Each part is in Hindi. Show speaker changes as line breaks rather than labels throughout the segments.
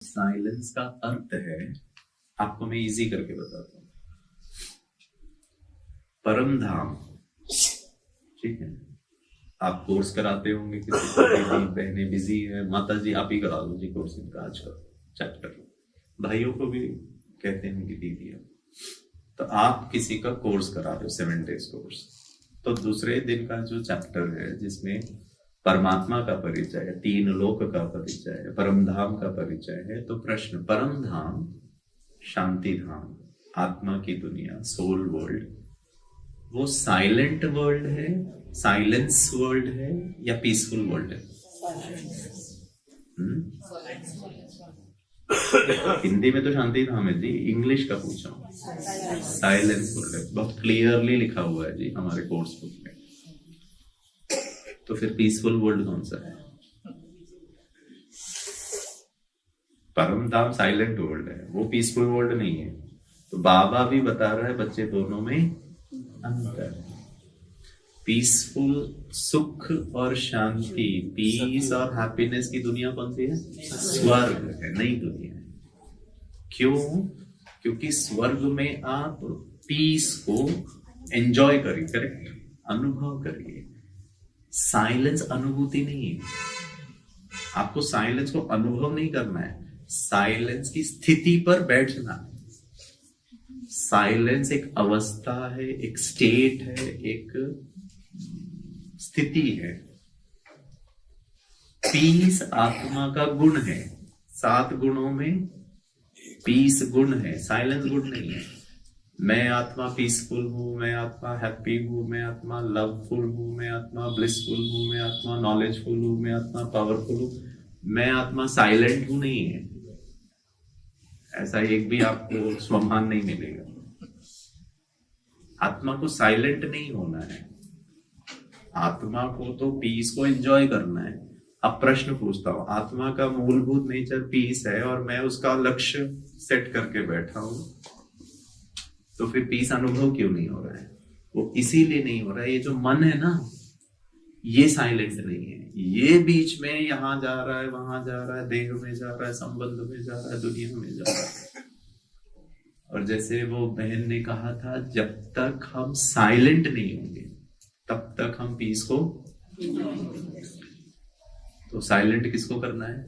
साइलेंस का अर्थ है, आपको मैं इजी करके बताता हूँ। परम धाम, ठीक है। आप कोर्स कराते होंगे, किसी को दीदी बहनें बिजी है, माता जी आप ही करा दो जी कोर्स इनका आज का चैप्टर। भाइयों को भी कहते हैं कि दीदी है, तो आप किसी का कोर्स करा रहे हो 7 days कोर्स, तो दूसरे दिन का जो चैप्टर है जिसमें परमात्मा का परिचय है, 3 लोक का परिचय है, परम धाम का परिचय है, तो प्रश्न, परम धाम, शांति धाम, आत्मा की दुनिया, सोल वर्ल्ड, वो साइलेंट वर्ल्ड है, साइलेंस वर्ल्ड है या पीसफुल वर्ल्ड है? हिंदी में तो शांति धाम है जी, इंग्लिश का पूछा हूँ। साइलेंस वर्ल्ड है, बहुत क्लियरली लिखा हुआ है जी हमारे कोर्स बुक में। तो फिर पीसफुल वर्ल्ड कौन सा है? परम धाम साइलेंट वर्ल्ड है, वो पीसफुल वर्ल्ड नहीं है। तो बाबा भी बता रहा है बच्चे दोनों में अंतर है। पीसफुल, सुख और शांति, पीस और हैप्पीनेस की दुनिया कौन सी है? स्वर्ग है, नई दुनिया है। क्यों? क्योंकि स्वर्ग में आप पीस को एंजॉय करिए, करेक्ट, अनुभव करिए। साइलेंस अनुभूति नहीं है, आपको साइलेंस को अनुभव नहीं करना है, साइलेंस की स्थिति पर बैठना है। साइलेंस एक अवस्था है, एक स्टेट है, एक स्थिति है। पीस आत्मा का गुण है, 7 गुणों में पीस गुण है, साइलेंस गुण नहीं है। मैं आत्मा पीसफुल हूं, मैं आत्मा हैप्पी हूं, मैं आत्मा लवफुल हूं, मैं आत्मा ब्लिसफुल हूं, मैं आत्मा नॉलेजफुल हूं, मैं आत्मा पावरफुल हूं, मैं आत्मा साइलेंट हूं, नहीं है। ऐसा एक भी आपको स्वमान नहीं मिलेगा। आत्मा को साइलेंट नहीं होना है, आत्मा को तो पीस को एंजॉय करना है। अब प्रश्न पूछता हूं, आत्मा का मूलभूत नेचर पीस है और मैं उसका लक्ष्य सेट करके बैठा हूं, तो फिर पीस अनुभव क्यों नहीं हो रहा है? वो इसीलिए नहीं हो रहा है, ये जो मन है ना, ये साइलेंट नहीं है, ये बीच में यहां जा रहा है, वहां जा रहा है, देह में जा रहा है, संबंध में जा रहा है, दुनिया में जा रहा है। और जैसे वो बहन ने कहा था, जब तक हम साइलेंट नहीं होंगे तब तक हम पीस को, तो साइलेंट किसको करना है?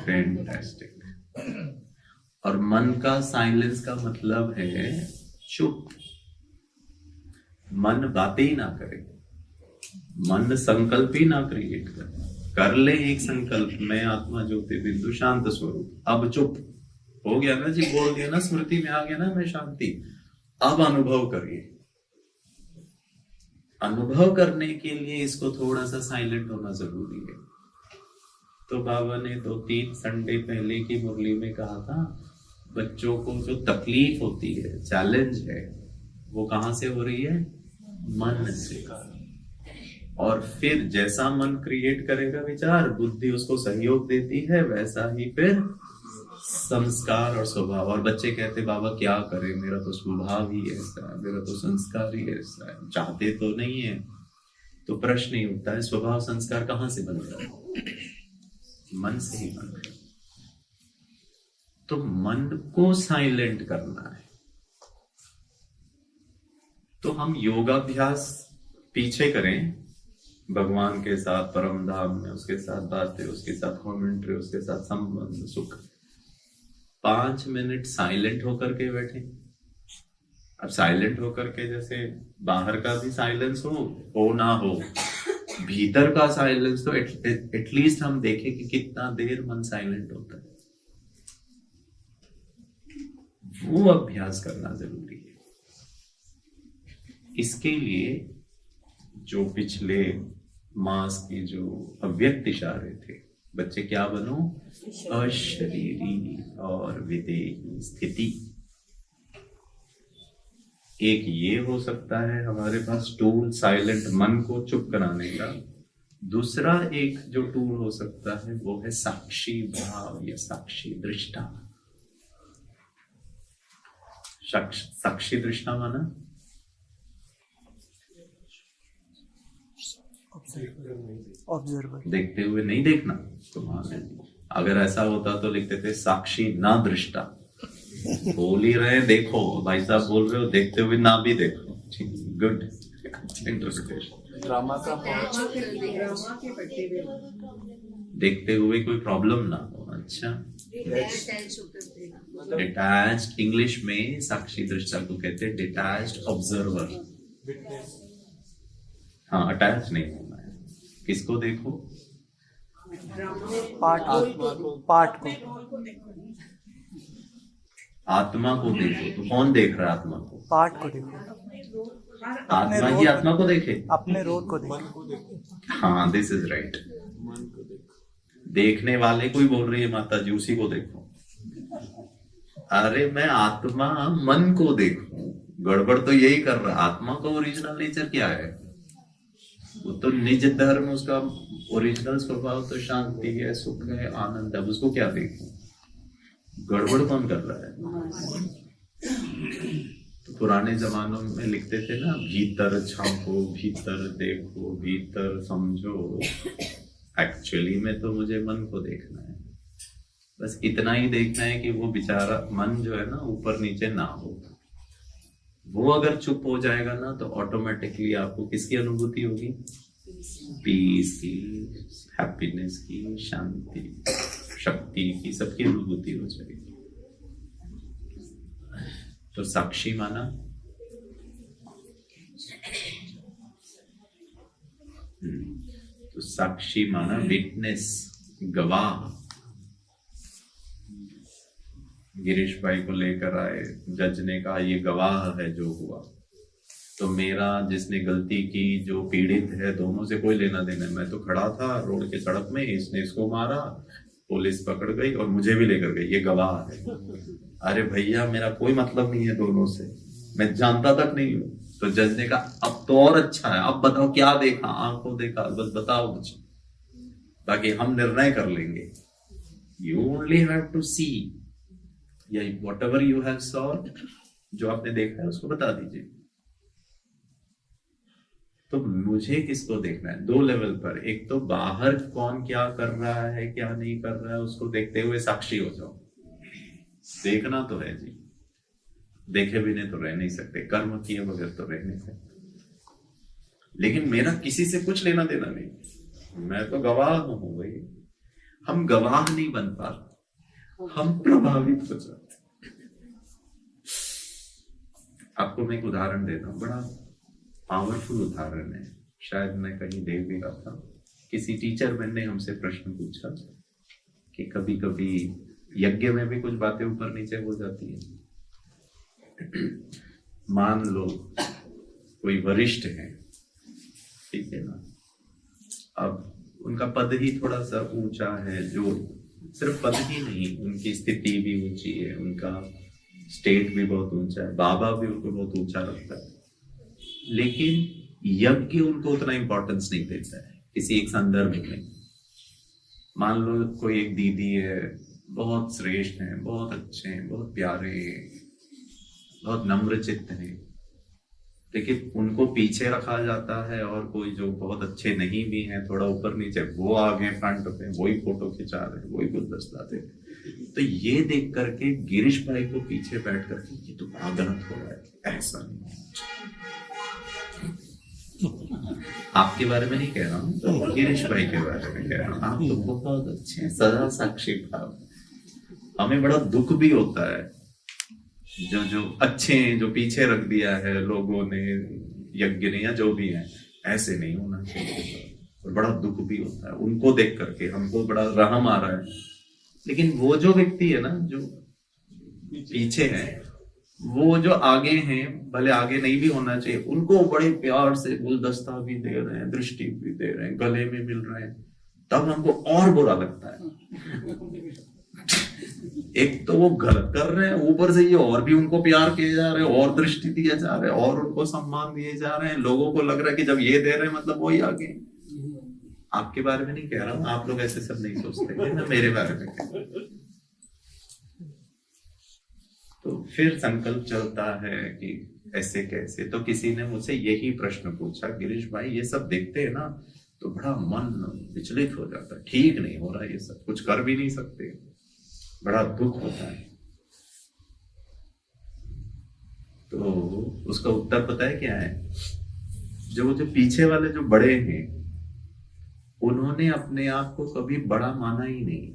फैंटास्टिक। और मन का साइलेंस का मतलब है चुप। मन बातें ही ना करे, मन संकल्प ही ना क्रिएट करे। कर ले एक संकल्प, मैं आत्मा ज्योति बिंदु शांत स्वरूप, अब चुप हो गया ना जी, बोल दिया ना, स्मृति में आ गया ना मैं शांति। अब अनुभव करिए। अनुभव करने के लिए इसको थोड़ा सा साइलेंट होना जरूरी है। तो बाबा ने 2-3 संडे पहले की मुरली में कहा था, बच्चों को जो तकलीफ होती है, चैलेंज है, वो कहां से हो रही है? मन से। और फिर जैसा मन क्रिएट करेगा विचार, बुद्धि उसको सहयोग देती है, वैसा ही फिर संस्कार और स्वभाव। और बच्चे कहते, बाबा क्या करें, मेरा तो स्वभाव ही ऐसा है, मेरा तो संस्कार ही ऐसा है, चाहते तो नहीं है। तो प्रश्न ही उठता है, स्वभाव संस्कार कहां से बनता है? मन से ही बनता है। तो मन को साइलेंट करना है। तो हम योगाभ्यास पीछे करें, भगवान के साथ, परम धाम में, उसके साथ बातें, उसके साथ कमेंट्री, उसके साथ संबंध, सुख। 5 मिनट साइलेंट होकर के बैठे। अब साइलेंट होकर के, जैसे बाहर का भी साइलेंस हो ना हो, भीतर का साइलेंस तो एटलीस्ट हम देखें कि कितना देर मन साइलेंट होता है। वो अभ्यास करना जरूरी है। इसके लिए जो पिछले मास की जो अव्यक्त इशारे थे, बच्चे क्या बनो? अशरीरी और विदेही स्थिति। एक ये हो सकता है हमारे पास टूल, साइलेंट मन को चुप कराने का। दूसरा एक जो टूल हो सकता है वो है साक्षी भाव या साक्षी दृष्टा। साक्षी दृष्टा माना
ऑब्जर्वर,
देखते हुए नहीं देखना, तो मान लीजिए अगर ऐसा होता तो लिखते थे साक्षी ना दृष्टा, बोल ही रहे देखो, भाई साहब बोल रहे हो देखते हुए ना भी देखो। Good interpretation.
ड्रामा का
देखते हुए कोई प्रॉब्लम ना हो। अच्छा, डिटैच्ड इंग्लिश में साक्षी दृष्टा को कहते हैं डिटैच्ड ऑब्जर्वर। हाँ, अटैच नहीं होना है। किसको देखो?
पार्ट को
आत्मा को देखो। तो कौन देख रहा है आत्मा को?
पार्ट को देखो,
आत्मा ही आत्मा को देखे,
अपने रोल को देखो।
हाँ, दिस इज राइट। देखने वाले को ही बोल रही है माता जी, उसी को देखो। अरे मैं आत्मा मन को देखूं, गड़बड़ तो यही कर रहा। आत्मा का ओरिजिनल नेचर क्या है? वो तो निज धर्म, उसका ओरिजिनल स्वभाव तो शांति है, सुख है, आनंद है। उसको क्या देखूं? गड़बड़ कौन कर रहा है? तो पुराने जमानों में लिखते थे ना, भीतर झांको, भीतर देखो, भीतर समझो। एक्चुअली में तो मुझे मन को देखना है, बस इतना ही देखना है कि वो बेचारा मन जो है ना ऊपर नीचे ना हो। वो अगर चुप हो जाएगा ना तो ऑटोमेटिकली आपको किसकी अनुभूति होगी? पीस की, हैप्पीनेस की, शांति, शक्ति की, सबकी अनुभूति हो जाएगी। तो साक्षी माना तो साक्षी माना विटनेस, गवाह। गिरीश भाई को लेकर आए, जज ने कहा ये गवाह है जो हुआ। तो मेरा, जिसने गलती की, जो पीड़ित है, दोनों से कोई लेना देना। मैं तो खड़ा था रोड के सड़क में, इसने इसको मारा, पुलिस पकड़ गई और मुझे भी लेकर गई, ये गवाह है। अरे भैया मेरा कोई मतलब नहीं है दोनों से, मैं जानता तक नहीं हूं। तो जज ने कहा अब तो और अच्छा है, अब बताओ क्या देखा, आंखों देखा, बस बताओ मुझे, बाकी हम निर्णय कर लेंगे। यू ओनली हैव टू सी, या what ever you have saw, जो आपने देखा है उसको बता दीजिए। तो मुझे किसको देखना है? दो लेवल पर। एक तो बाहर कौन क्या कर रहा है, क्या नहीं कर रहा है, उसको देखते हुए साक्षी हो जाओ। देखना तो है जी, देखे बिना तो रह नहीं सकते, कर्म किए बगैर तो रह नहीं सकते। लेकिन मेरा किसी से कुछ लेना देना नहीं, मैं तो गवाह हूं भाई। हम गवाह नहीं बन पाते, हम प्रभावित हो जाते। आपको मैं एक उदाहरण देता हूं, बड़ा पावरफुल उदाहरण है, शायद मैं कहीं देख भी रहा था। किसी टीचर ने हमसे प्रश्न पूछा कि कभी कभी यज्ञ में भी कुछ बातें ऊपर नीचे हो जाती है। मान लो कोई वरिष्ठ है, ठीक है ना, अब उनका पद ही थोड़ा सा ऊंचा है, जो सिर्फ पद ही नहीं, उनकी स्थिति भी ऊंची है, उनका स्टेट भी बहुत ऊंचा है, बाबा भी उनको बहुत ऊंचा रखता है, लेकिन यज्ञ उनको उतना इंपॉर्टेंस नहीं देता है किसी एक संदर्भ में। मान लो कोई एक दीदी है, बहुत श्रेष्ठ है, बहुत अच्छे हैं, बहुत प्यारे हैं, बहुत नम्र चित्त है, लेकिन उनको पीछे रखा जाता है, और कोई जो बहुत अच्छे नहीं भी हैं, थोड़ा ऊपर नीचे, वो आगे फ्रंट पे वही फोटो खिंचा रहे, वही गुलदस्ता दे। तो ये देख करके गिरीश भाई को पीछे बैठ करके ये तो गलत हो रहा है, ऐसा नहीं। आपके बारे में नहीं कह रहा हूँ, तो गिरीश भाई के बारे में कह रहा हूँ। आप तो बहुत अच्छे हैं, सदा साक्षी भाव। हमें बड़ा दुख भी होता है जो जो अच्छे हैं, जो पीछे रख दिया है लोगों ने, यज्ञ ने, या जो भी है, ऐसे नहीं होना चाहिए। और बड़ा दुख भी होता है उनको देख करके, हमको बड़ा रहम आ रहा है। लेकिन वो जो व्यक्ति है ना, जो पीछे है, वो जो आगे हैं, भले आगे नहीं भी होना चाहिए, उनको बड़े प्यार से गुलदस्ता भी दे रहे हैं, दृष्टि भी दे रहे हैं, गले में मिल रहे हैं, तब हमको और बुरा लगता है। एक तो वो गलत कर रहे हैं, ऊपर से ये और भी उनको प्यार किए जा रहे हैं, और दृष्टि दिए जा रहे हैं, और उनको सम्मान दिए जा रहे हैं। लोगों को लग रहा है कि जब ये दे रहे हैं मतलब वही आगे। आपके बारे में नहीं कह रहा हूं, आप लोग ऐसे सब नहीं सोचते, मैं मेरे बारे में कह रहा हूं। तो फिर संकल्प चलता है कि ऐसे कैसे। तो किसी ने मुझसे यही प्रश्न पूछा, गिरीश भाई ये सब देखते हैं ना, तो बड़ा मन विचलित हो जाता है, ठीक नहीं हो रहा, ये सब कुछ कर भी नहीं सकते, बड़ा दुख होता है। तो उसका उत्तर पता है क्या है? जो पीछे वाले जो बड़े हैं, उन्होंने अपने आप को कभी बड़ा माना ही नहीं,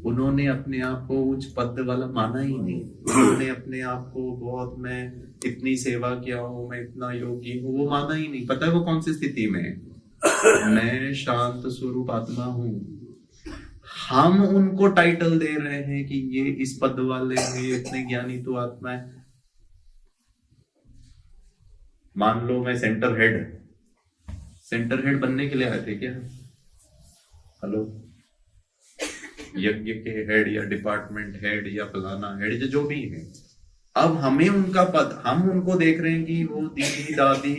उन्होंने अपने आप को उच्च पद वाला माना ही नहीं, उन्होंने अपने आप को बहुत, मैं इतनी सेवा किया हूं, मैं इतना योगी हूं, वो माना ही नहीं। पता है वो कौन सी स्थिति में है? मैं शांत स्वरूप आत्मा हूं। हम उनको टाइटल दे रहे हैं कि ये इस पद वाले हैं, ये इतने ज्ञानी तो आत्मा है। मान लो मैं सेंटर हेड बनने के लिए आए थे क्या? हेलो, यज्ञ के हेड या डिपार्टमेंट हेड या फलाना हेड जो भी है, अब हमें उनका पद, हम उनको देख रहे हैं कि वो दीदी दादी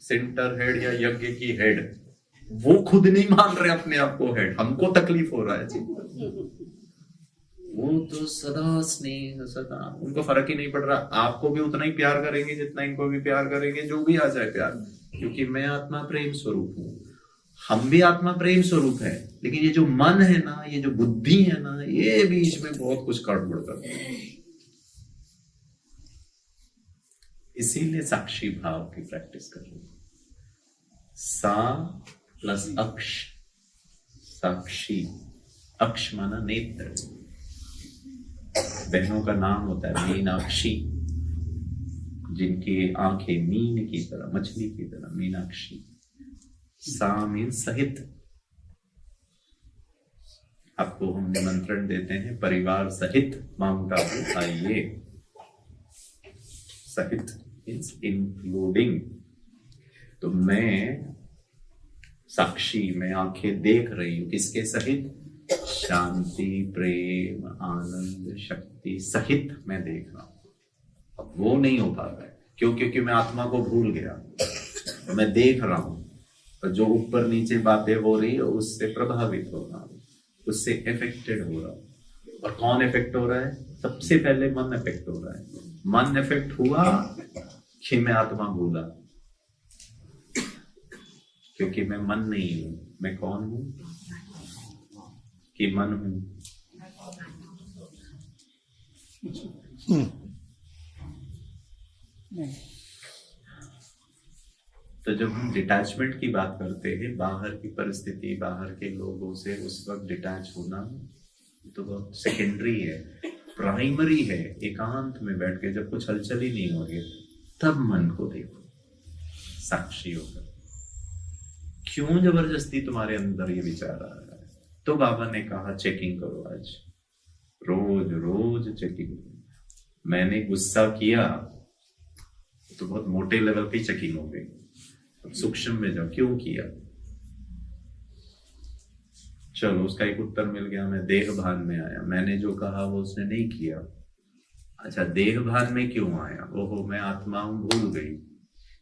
सेंटर हेड या यज्ञ की हेड, वो खुद नहीं मान रहे अपने आप को हेड, हमको तकलीफ हो रहा है जी। वो तो सदा स्नेह, सदा, उनको फर्क ही नहीं पड़ रहा। आपको भी उतना ही प्यार करेंगे जितना इनको भी प्यार करेंगे, जो भी आ जाए प्यार, क्योंकि मैं आत्मा प्रेम स्वरूप हूँ, हम भी आत्मा प्रेम स्वरूप है। लेकिन ये जो मन है ना, ये जो बुद्धि है ना, ये बीच में बहुत कुछ गड़बड़ करता है। इसीलिए साक्षी भाव की प्रैक्टिस कर रही है। सा प्लस अक्ष, साक्षी, अक्ष माना नेत्र। बहनों का नाम होता है मीनाक्षी, जिनकी आंखें मीन की तरह, मछली की तरह, मीनाक्षी। सा मीन सहित। आपको हम निमंत्रण देते हैं परिवार सहित माउंट आबू आइए। सहित मीन्स इंक्लूडिंग। तो मैं साक्षी, मैं आंखें देख रही हूं, किसके सहित? शांति, प्रेम, आनंद, शक्ति सहित मैं देख रहा हूं। अब वो नहीं हो पा रहा है, क्यों? क्योंकि मैं आत्मा को भूल गया। मैं देख रहा हूं, और जो ऊपर नीचे बातें हो रही है उससे प्रभावित हो रहा हूं, उससे इफेक्टेड हो रहा हूं। और कौन इफेक्ट हो रहा है? सबसे पहले मन इफेक्ट हो रहा है। मन इफेक्ट हुआ कि मैं आत्मा भूला, क्योंकि मैं मन नहीं हूं। मैं कौन हूं? कि मन हूं। तो जब हम डिटैचमेंट की बात करते हैं, बाहर की परिस्थिति, बाहर के लोगों से उस वक्त डिटैच होना तो बहुत सेकेंडरी है। प्राइमरी है एकांत में बैठ के, जब कुछ हलचल ही नहीं हो रही है, तब मन को देखो साक्षी होकर। क्यों जबरदस्ती तुम्हारे अंदर ये विचार आ रहा है? तो बाबा ने कहा चेकिंग करो, आज रोज रोज चेकिंग। मैंने गुस्सा किया तो बहुत मोटे लेवल की चेकिंग हो गई, अब सूक्ष्म में जाओ, क्यों किया? चलो उसका एक उत्तर मिल गया, मैं देह भान में आया, मैंने जो कहा वो उसने नहीं किया। अच्छा, देह भान में क्यों आया? ओहो, मैं आत्मा हूं, भूल गई।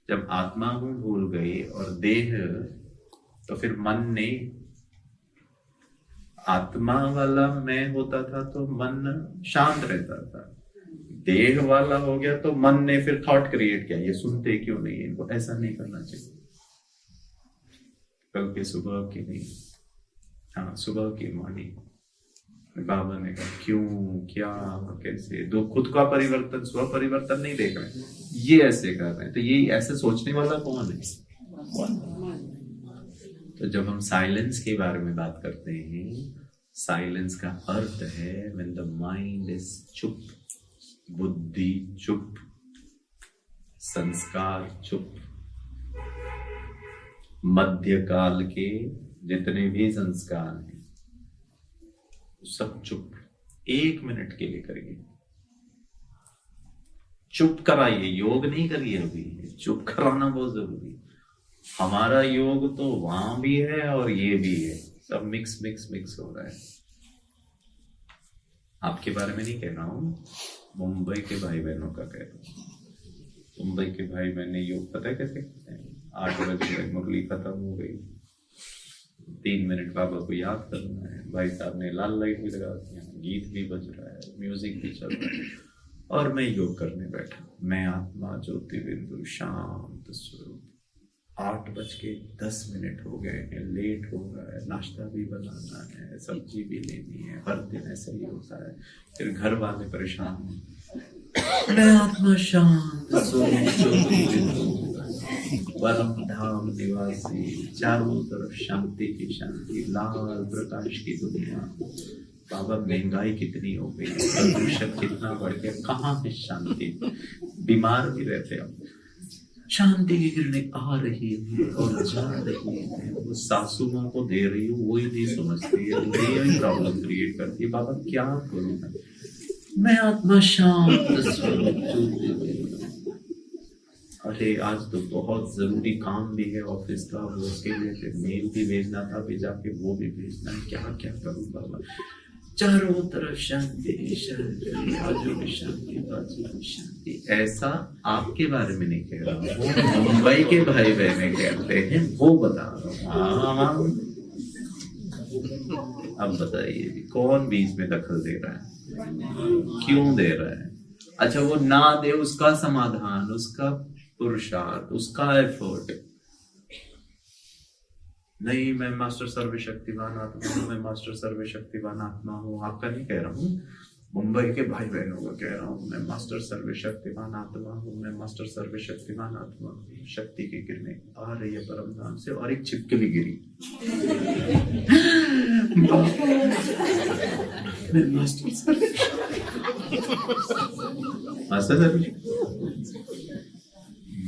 जब आत्मा हूं भूल गई और देह, तो फिर मन ने, आत्मा वाला मैं होता था तो मन शांत रहता था, देह वाला हो गया तो मन ने फिर थॉट क्रिएट किया, ये सुनते क्यों नहीं, इनको ऐसा नहीं करना चाहिए। कल के सुबह की नहीं, हाँ सुबह की मॉर्निंग, बाबा ने कहा क्यों, क्या, कैसे, दो खुद का परिवर्तन, स्व परिवर्तन नहीं देख रहे, ये ऐसे कर रहे हैं। तो ये ऐसे सोचने वाला कौन है? तो जब हम साइलेंस के बारे में बात करते हैं, साइलेंस का अर्थ है व्हेन द माइंड इज चुप, बुद्धि चुप, संस्कार चुप, मध्यकाल के जितने भी संस्कार हैं सब चुप। 1 मिनट के लिए करिए, चुप कराइए, योग नहीं करिए, अभी चुप कराना बहुत जरूरी है। हमारा योग तो वहां भी है और ये भी है, सब मिक्स मिक्स मिक्स हो रहा है। आपके बारे में नहीं कह रहा हूं, मुंबई के भाई बहनों का कह रहा हूं। मुंबई के भाई बहन योग पता है कैसे करते हैं? 8 बजे तक मुरली खत्म हो गई, 3 मिनट बाबा को याद करना है, भाई साहब ने लाल लाइट भी लगा दिया, गीत भी बज रहा है, म्यूजिक भी चल रहा है, और मैं योग करने बैठा। मैं आत्मा ज्योति बिंदु शांत स्वरूप, 8:10 हो गए हैं, लेट हो गए, नाश्ता भी बनाना है, सब्जी भी लेनी है, हर दिन ऐसा ही होता है। फिर घर वाले परेशान हैं। मैं आत्मा शांत परम धाम निवासी, चारों तरफ शांति की शांति, लाल प्रकाश की दुनिया। बाबा महंगाई कितनी हो गई, प्रदूषण कितना बढ़ गया, कहाँ है शांति? बीमार भी रहते हम, शांति की किरणें आ रही है और जा रही है, वो सासू माँ को दे रही हूँ वो ही नहीं समझती है, वही प्रॉब्लम क्रिएट करती है। बाबा क्या करूँ मैं आत्मा शांत स्वरूप। अरे आज तो बहुत जरूरी काम भी है ऑफिस का, वो उसके लिए फिर मेल भी भेजना था, भी जाके वो भी भेजना है, क्या क्या करूँ बाबा? चारों तरफ शांति शांति, बाजू में शांति, बाजू में शांति। ऐसा आपके बारे में नहीं कह रहा हूँ, मुंबई के भाई बहने कहते हैं वो बता रहा हूँ। अब बताइए कौन बीच में दखल दे रहा है, क्यों दे रहा है? अच्छा वो ना दे, उसका समाधान, उसका पुरुषार्थ, उसका एफर्ट। नहीं मैं मास्टर सर्वशक्तिवान आत्मा हूँ, मैं मास्टर सर्वशक्तिवान आत्मा हूँ, आपका नहीं कह रहा हूँ, मुंबई के भाई बहनों का कह रहा हूँ। मैं मास्टर सर्वशक्तिवान आत्मा हूँ, मैं मास्टर सर्वशक्तिवान आत्मा हूँ। शक्ति की किरणें आ रही है परम धाम से, और एक छिपकली गिरी। मैं मास्टर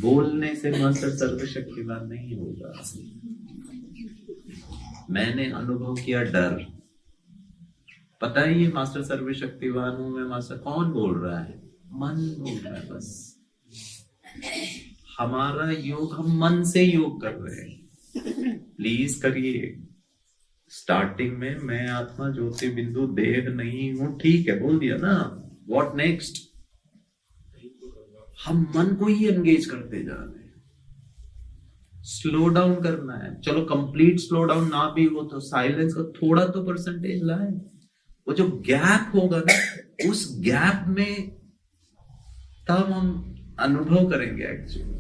बोलने से मास्टर सर्वशक्तिवान नहीं होगा। मैंने अनुभव किया डर, पता है ये मास्टर सर्वशक्तिवान हूं मैं, मास्टर कौन बोल रहा है? मन बोल रहा है बस। हमारा योग, हम मन से योग कर रहे हैं, प्लीज करिए। स्टार्टिंग में मैं आत्मा ज्योति बिंदु देह नहीं हूं, ठीक है बोल दिया ना, व्हाट नेक्स्ट? हम मन को ही एंगेज करते जा रहे हैं। स्लो डाउन करना है, चलो कंप्लीट स्लो डाउन ना भी हो तो साइलेंस का थोड़ा तो परसेंटेज लाए। वो जो गैप होगा ना, उस गैप में तब हम अनुभव करेंगे। एक्चुअली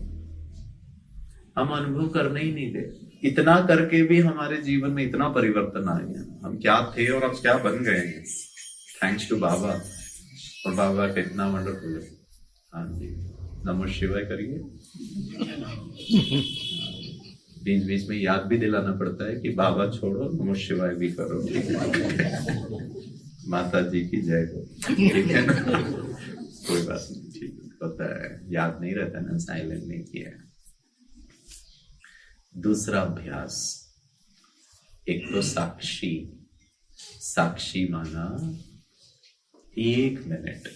हम अनुभव करने ही नहीं दे, इतना करके भी हमारे जीवन में इतना परिवर्तन आ गया। हम क्या थे और अब क्या बन गए हैं, थैंक्स टू बाबा। और बाबा कितना वंडरफुल है। हाँ जी, नमो शिवाय करिए। बीच बीच में याद भी दिलाना पड़ता है कि बाबा छोड़ो, नमो शिवाय भी करो, माता जी की जय हो, ठीक है ना? कोई बात नहीं, ठीक होता है, याद नहीं रहता ना, साइलेंट नहीं किया। दूसरा अभ्यास, एक तो साक्षी। साक्षी माना 1 मिनट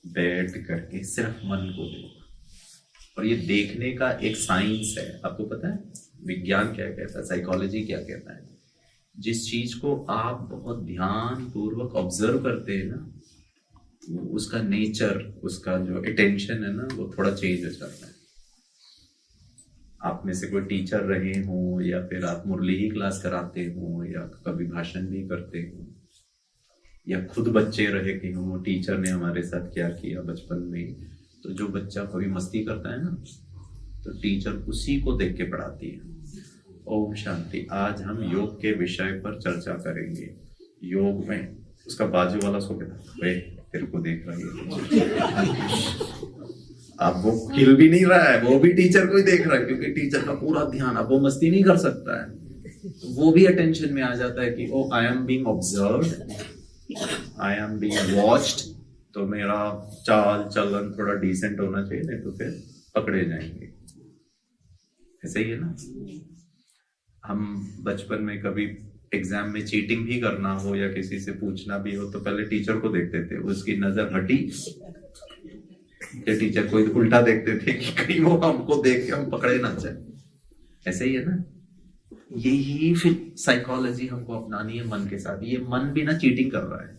बैठ करके सिर्फ मन को देखो। और ये देखने का एक साइंस है, आपको पता है विज्ञान क्या कहता है, साइकोलॉजी क्या कहता है? जिस चीज को आप बहुत ध्यान पूर्वक ऑब्जर्व करते हैं ना, उसका नेचर, उसका जो अटेंशन है ना, वो थोड़ा चेंज हो जाता है। आप में से कोई टीचर रहे हो, या फिर आप मुरली ही क्लास कराते हो, या कभी भाषण भी करते हो, या खुद बच्चे रहे कि हो, टीचर ने हमारे साथ क्या किया बचपन में, तो जो बच्चा कभी मस्ती करता है ना, तो टीचर उसी को देख के पढ़ाती है। ओम शांति। आज हम योग के विषय पर चर्चा करेंगे। योग में उसका बाजू वाला सो कहता है तेरे को देख रहा है, अब वो हिल भी नहीं रहा है, वो भी टीचर को ही देख रहा है, क्योंकि टीचर का पूरा ध्यान, अब वो मस्ती नहीं कर सकता है, तो वो भी अटेंशन में आ जाता है कि oh I am being observed, I am being watched. तो मेरा चाल चलन थोड़ा डिसेंट होना चाहिए, नहीं तो फिर पकड़े जाएंगे। ऐसे ही है ना, हम बचपन में कभी एग्जाम में चीटिंग भी करना हो या किसी से पूछना भी हो, तो पहले टीचर को देखते थे, उसकी नजर हटी कि टीचर को उल्टा देखते थे कि कहीं वो हमको देख के हम पकड़े ना जाए। ऐसे ही है ना, यही फिर साइकोलॉजी हमको अपनानी है मन के साथ। ये मन भी ना चीटिंग कर रहा है।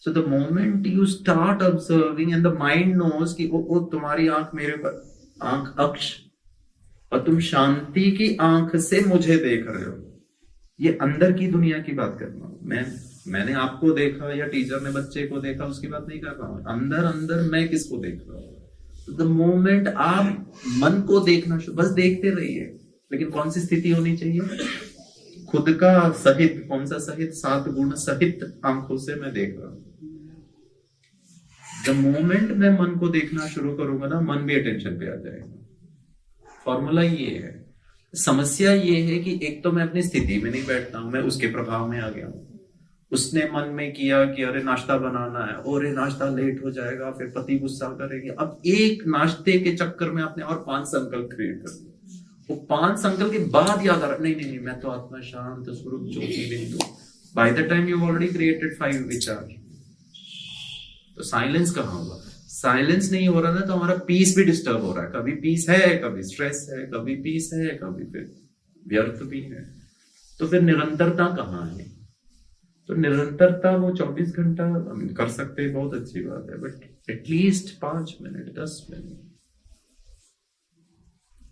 So the moment you start observing and the mind knows कि वो तुम्हारी आंख मेरे पर, आंख अक्ष, और तुम शांति की आंख से मुझे देख रहे हो। ये अंदर की दुनिया की बात कर रहा हूं। मैंने आपको देखा या टीचर ने बच्चे को देखा, उसकी बात नहीं कर रहा हूं। अंदर अंदर मैं किसको देख रहा हूँ? द मोमेंट आप मन को देखना बस देखते रहिए, लेकिन कौन सी स्थिति होनी चाहिए? खुद का सहित, कौन सा सहित? 7 गुण सहित आंखों से मैं देख रहा हूं। द मोमेंट मैं मन को देखना शुरू करूंगा ना, मन भी अटेंशन पे आ जाएगा। फॉर्मूला ये है। समस्या ये है कि एक तो मैं अपनी स्थिति में नहीं बैठता हूं, मैं उसके प्रभाव में आ गया हूं। उसने मन में किया कि अरे नाश्ता बनाना है, और नाश्ता लेट हो जाएगा, फिर पति गुस्सा करेगी। अब एक नाश्ते के चक्कर में आपने और 5 संकल्प क्रिएट कर दिए। वो 5 संकल्प के बाद याद आ रहा, नहीं नहीं नहीं, मैं तो आत्मा शांत स्वरूप ज्योति बिंदु। By the time you already created 5 विचार। तो साइलेंस कहाँ हुआ? साइलेंस नहीं हो रहा ना, तो हमारा पीस भी डिस्टर्ब हो रहा है। कभी पीस है, कभी स्ट्रेस है, कभी पीस है, कभी फिर व्यर्थ भी है। तो फिर निरंतरता कहाँ है? तो निरंतरता वो 24 घंटा कर सकते हैं, बहुत अच्छी बात है, बट एटलीस्ट 5 मिनट 10 मिनट।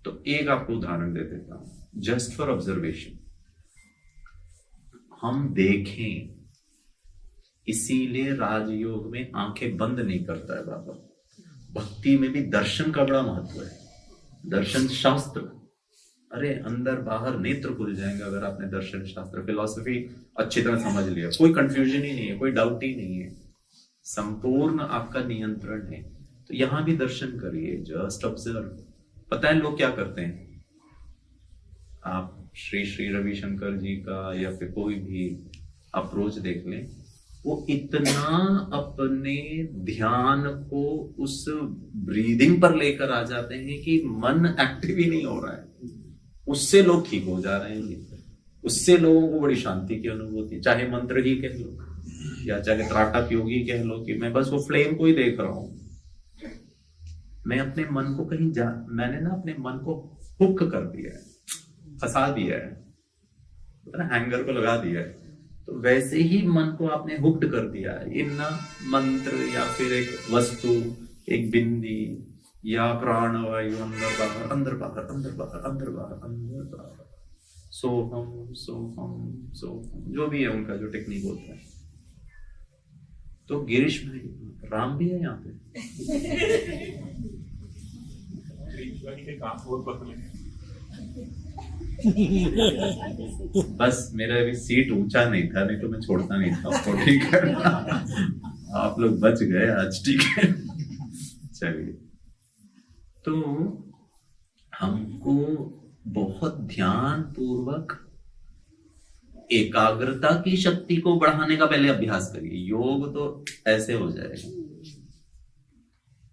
तो एक आपको उदाहरण दे देता हूं, जस्ट फॉर ऑब्जर्वेशन। हम देखें, इसीलिए राजयोग में आंखें बंद नहीं करता है बाबा। भक्ति में भी दर्शन का बड़ा महत्व है। दर्शन शास्त्र, अरे अंदर बाहर नेत्र खुल जाएंगे अगर आपने दर्शन शास्त्र फिलॉसफी अच्छी तरह समझ लिया। कोई कंफ्यूजन ही नहीं है, कोई डाउट ही नहीं है, संपूर्ण आपका नियंत्रण है। तो यहां भी दर्शन करिए, जस्ट ऑब्जर्व। पता है लोग क्या करते हैं? आप श्री श्री रविशंकर जी का या फिर कोई भी अप्रोच देख लें, वो इतना अपने ध्यान को उस ब्रीदिंग पर लेकर आ जाते हैं कि मन एक्टिव ही नहीं हो रहा है। उससे लोग ठीक हो जा रहे हैं, उससे लोगों को बड़ी शांति की अनुभूति। चाहे मंत्र ही कह लो या चाहे त्राटक योगी कह लो कि मैं बस वो फ्लेम को ही देख रहा हूं। मैं अपने मन को कहीं मैंने ना अपने मन को हुक कर दिया है, फंसा दिया है, हैंगर को लगा दिया है। तो वैसे ही मन को आपने हुक्ड कर दिया है इन मंत्र या फिर एक वस्तु, एक बिंदी या प्राणवायु, अंदर बाहर अंदर बाहर अंदर बाहर अंदर बाहर अंदर बाहर, सोहम सोहम सोहम, जो भी है उनका जो टेक्निक होता है। तो गिरीश भाई, राम भी है यहाँ पे। बस मेरा भी सीट ऊंचा नहीं था, नहीं तो मैं छोड़ता नहीं था आपको, ठीक है। आप लोग बच गए आज, ठीक है। चलिए, तो हमको बहुत ध्यान पूर्वक एकाग्रता की शक्ति को बढ़ाने का पहले अभ्यास करिए। योग तो ऐसे हो जाएगा,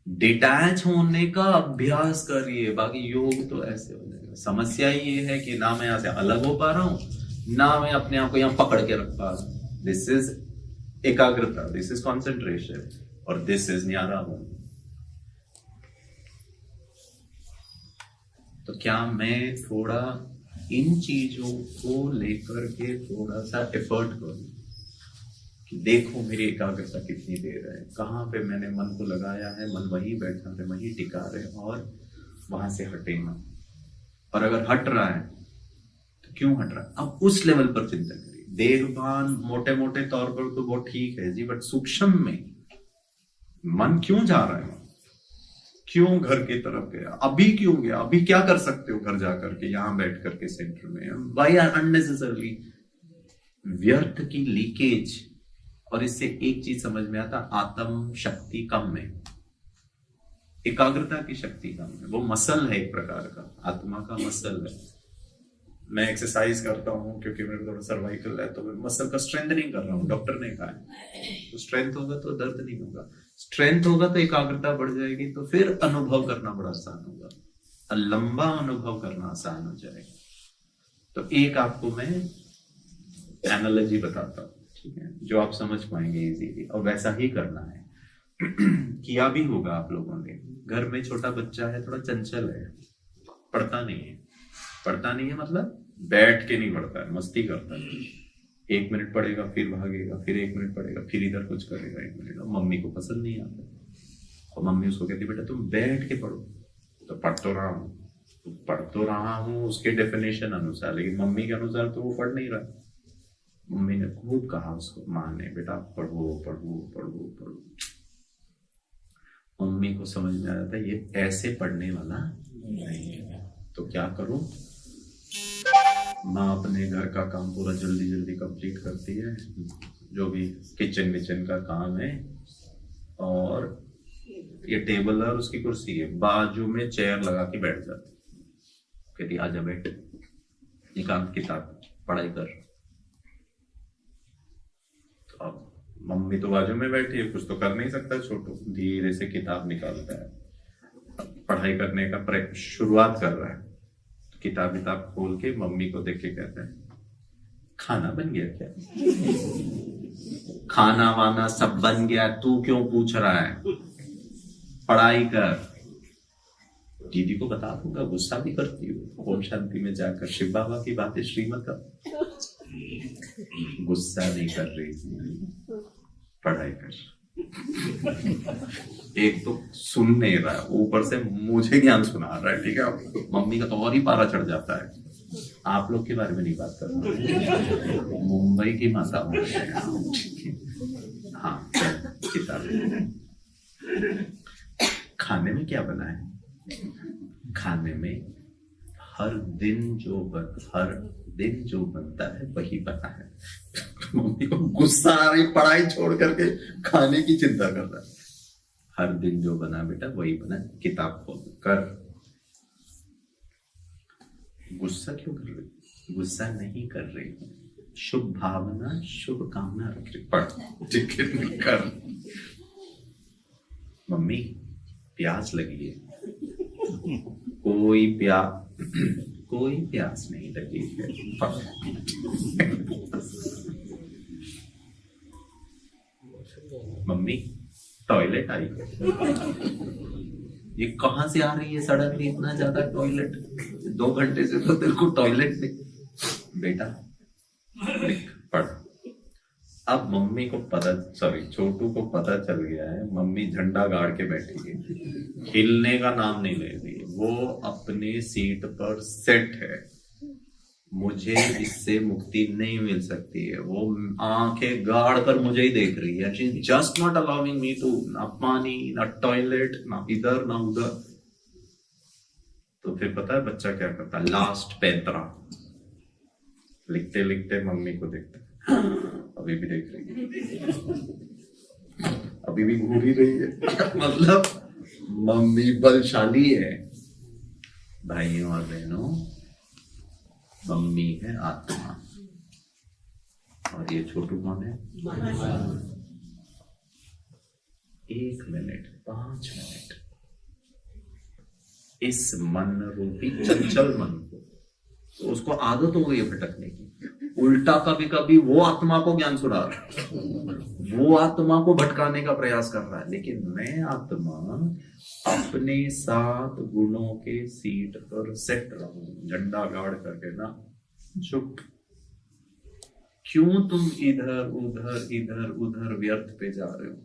डिटैच होने का अभ्यास करिए, बाकी योग तो ऐसे हो जाएगा। समस्या ये है कि ना मैं यहां से अलग हो पा रहा हूं, ना मैं अपने आप को यहां पकड़ के रख पा रहा हूं। दिस इज एकाग्रता, दिस इज कॉन्सेंट्रेशन, और दिस इज न्यारा हूं। तो क्या मैं थोड़ा इन चीजों को लेकर के थोड़ा सा एफर्ट करूं कि देखो मेरी एकाग्रता कितनी देर है, कहाँ पे मैंने मन को लगाया है, मन वहीं बैठा है, वहीं टिका रहे और वहां से हटे ना। और अगर हट रहा है तो क्यों हट रहा है, अब उस लेवल पर चिंतन करिए। देहभान मोटे मोटे तौर पर तो बहुत ठीक है जी, बट सूक्ष्म में मन क्यों जा रहा है, क्यों घर की तरफ गया, अभी क्यों गया, अभी क्या कर सकते हो घर जाकर के, यहां बैठ करके सेंटर में, वाई अननेसेसरली व्यर्थ की लीकेज। और इससे एक चीज समझ में आता, आत्म शक्ति कम है, एकाग्रता की शक्ति कम है। वो मसल है एक प्रकार का, आत्मा का मसल है। मैं एक्सरसाइज करता हूँ क्योंकि मेरे थोड़ा सर्वाइकल है, तो मैं मसल का स्ट्रेंथ नहीं कर रहा हूँ, डॉक्टर ने कहा है। तो स्ट्रेंथ होगा तो दर्द नहीं होगा, स्ट्रेंथ होगा तो एकाग्रता बढ़ जाएगी, तो फिर अनुभव करना बड़ा आसान होगा, लंबा अनुभव करना आसान हो जाएगा। तो एक आपको मैं एनालॉजी बताता हूँ, ठीक है, जो आप समझ पाएंगे इजीली, और वैसा ही करना है। किया भी होगा आप लोगों ने। घर में छोटा बच्चा है, थोड़ा चंचल है, पढ़ता नहीं है, पढ़ता नहीं है मतलब बैठ के नहीं पढ़ता है, मस्ती करता है। 1 मिनट पढ़ेगा फिर भागेगा, फिर 1 मिनट पढ़ेगा फिर इधर कुछ करेगा 1 मिनट, और मम्मी को पसंद नहीं आता, और मम्मी उसको कहती बेटा तुम बैठ के पढ़ो, तो पढ़ तो रहा हूँ उसके डेफिनेशन अनुसार, लेकिन मम्मी के अनुसार तो वो पढ़ नहीं रहा। मम्मी ने खूब कहा उसको, माँ ने, बेटा पढ़ो पढ़ो पढ़ो पढ़ो। मम्मी को समझ में आया था ये ऐसे पढ़ने वाला नहीं है, तो क्या करूं? माँ अपने घर का काम पूरा जल्दी जल्दी कंप्लीट करती है, जो भी किचन विचन का काम है, और ये टेबल है और उसकी कुर्सी है, बाजू में चेयर लगा के बैठ जाती, कहती आजा बैठ, निकाल किताब पढ़ाई कर। तो अब मम्मी तो बाजू में बैठी है, कुछ तो कर नहीं सकता छोटू, धीरे से किताब निकालता है, पढ़ाई करने का शुरुआत कर रहा है, तो किताब खोल के मम्मी को देख के कहता है खाना बन गया क्या? खाना वाना सब बन गया, तू क्यों पूछ रहा है? पढ़ाई कर। दीदी को बता दूंगा, गुस्सा भी करती हूँ। ओम शांति में जाकर शिव बाबा की बातें श्रीमत का गुस्सा नहीं कर रही थी, पढ़ाई कर। एक तो सुन नहीं रहा है, ऊपर से मुझे ज्ञान सुना रहा है, ठीक है। मम्मी का तो और ही पारा चढ़ जाता है। आप लोग के बारे में नहीं बात कर रहा, मुंबई की माता हूँ। हाँ, किताब। खाने में क्या बना है? खाने में हर दिन जो बनता है वही बना है। मम्मी को गुस्सा आ रही, पढ़ाई छोड़ करके खाने की चिंता कर रहा है। हर दिन जो बना बेटा वही बना, किताब खोल कर। गुस्सा क्यों कर रही? गुस्सा नहीं कर रही, शुभ भावना शुभ कामना रख रही, पढ़, ठीक है, कर। मम्मी प्यास लगी है, कोई प्यास नहीं लगी है, मम्मी टॉयलेट आई है। ये कहां से आ रही है सडनली इतना ज्यादा टॉयलेट? 2 घंटे से तो तेरे को टॉयलेट नहीं। बेटा लिख, पढ़। अब मम्मी को छोटू को पता चल गया है, मम्मी झंडा गाड़ के बैठी है, हिलने का नाम नहीं ले रही, वो अपने सीट पर सेट है। मुझे इससे मुक्ति नहीं मिल सकती है। वो आंखें गाड़ कर मुझे ही देख रही है। She just not allowing me to, ना पानी, ना टॉयलेट, ना इधर ना उधर। तो फिर पता है बच्चा क्या करता है? लास्ट पैंतरा लिखते लिखते मम्मी को देखता है, अभी भी देख रही है, अभी भी घूर ही रही है। मतलब मम्मी बलशाली है। भाइयों और बहनों, मम्मी है आत्मा, और ये छोटू कौन है? 1 मिनट 5 मिनट इस मन रूपी चंचल मन को, तो उसको आदत हो गई है भटकने की। उल्टा कभी कभी वो आत्मा को ज्ञान सुना रहा है, वो आत्मा को भटकाने का प्रयास कर रहा है। लेकिन मैं आत्मा अपने 7 गुणों के सीट पर सेट रहूं, झंडा गाड़ करके ना। चुप, क्यों तुम इधर उधर व्यर्थ पे जा रहे हो?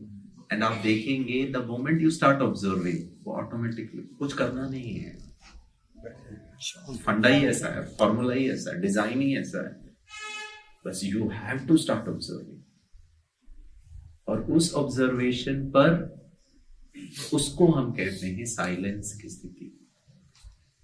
एंड आप देखेंगे the moment you start observing, वो ऑटोमेटिकली, कुछ करना नहीं है। फंडा ही ऐसा है, फॉर्मूला ही ऐसा है, डिजाइन ही ऐसा है, बस you have to start observing. और उस ऑब्जर्वेशन पर, उसको हम कहते हैं साइलेंस की स्थिति।